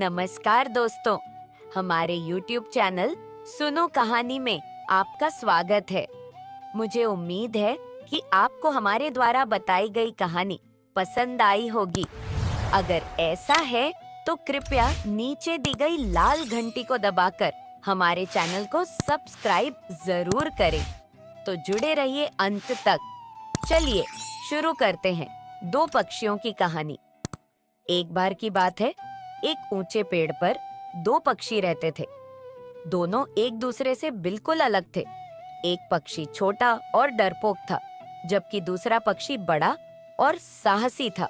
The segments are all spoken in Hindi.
नमस्कार दोस्तों, हमारे YouTube चैनल सुनो कहानी में आपका स्वागत है। मुझे उम्मीद है कि आपको हमारे द्वारा बताई गई कहानी पसंद आई होगी। अगर ऐसा है तो कृपया नीचे दी गई लाल घंटी को दबाकर हमारे चैनल को सब्सक्राइब जरूर करें। तो जुड़े रहिए अंत तक। चलिए शुरू करते हैं दो पक्षियों की कहानी। एक बार की बात है, एक ऊंचे पेड़ पर दो पक्षी रहते थे। दोनों एक दूसरे से बिल्कुल अलग थे। एक पक्षी छोटा और डरपोक था, जबकि दूसरा पक्षी बड़ा और साहसी था।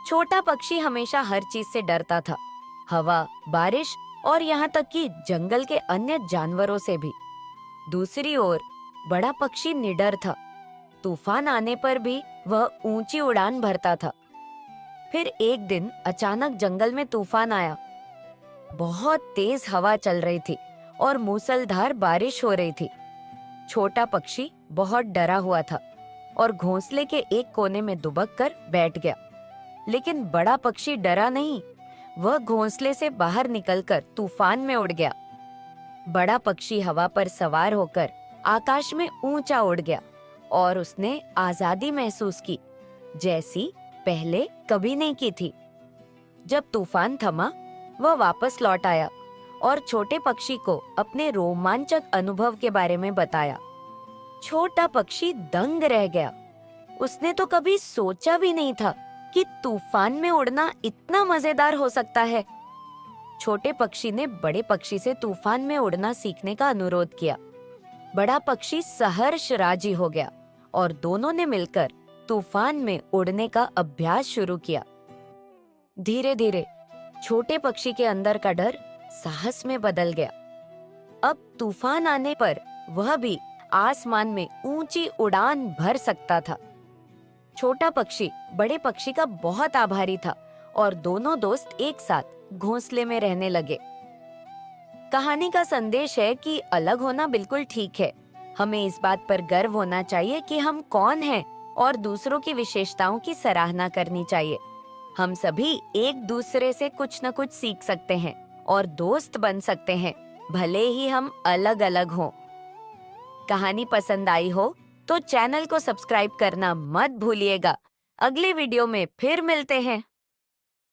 छोटा पक्षी हमेशा हर चीज से डरता था, हवा, बारिश और यहाँ तक कि जंगल के अन्य जानवरों से भी। दूसरी ओर बड़ा पक्षी निडर था। तूफान आने पर भी वह ऊंची उड़ान भरता था। फिर एक दिन अचानक जंगल में तूफान आया। बहुत तेज हवा चल रही थी और मूसलधार बारिश हो रही थी। छोटा पक्षी बहुत डरा हुआ था और घोंसले के एक कोने में दुबक कर बैठ गया। लेकिन बड़ा पक्षी डरा नहीं, वह घोंसले से बाहर निकलकर तूफान में उड़ गया। बड़ा पक्षी हवा पर सवार होकर आकाश में ऊंचा उड़ गया और उसने आजादी महसूस की, जैसी पहले कभी नहीं की थी। जब तूफान थमा, वह वापस लौट आया और छोटे पक्षी को अपने रोमांचक अनुभव के बारे में बताया। छोटा पक्षी दंग रह गया। उसने तो कभी सोचा भी नहीं था कि तूफान में उड़ना इतना मजेदार हो सकता है। छोटे पक्षी ने बड़े पक्षी से तूफान में उड़ना सीखने का अनुरोध किया। बड़ा पक्षी सहर्ष राजी हो गया और दोनों ने मिलकर तूफान में उड़ने का अभ्यास शुरू किया। धीरे धीरे छोटे पक्षी के अंदर का डर साहस में बदल गया। अब तूफान आने पर वह भी आसमान में ऊंची उड़ान भर सकता था। छोटा पक्षी बड़े पक्षी का बहुत आभारी था और दोनों दोस्त एक साथ घोंसले में रहने लगे। कहानी का संदेश है कि अलग होना बिल्कुल ठीक है। हमें इस बात पर गर्व होना चाहिए कि हम कौन हैं और दूसरों की विशेषताओं की सराहना करनी चाहिए। हम सभी एक दूसरे से कुछ न कुछ सीख सकते हैं और दोस्त बन सकते हैं, भले ही हम अलग अलग हों। कहानी पसंद आई हो तो चैनल को सब्सक्राइब करना मत भूलिएगा। अगले वीडियो में फिर मिलते हैं।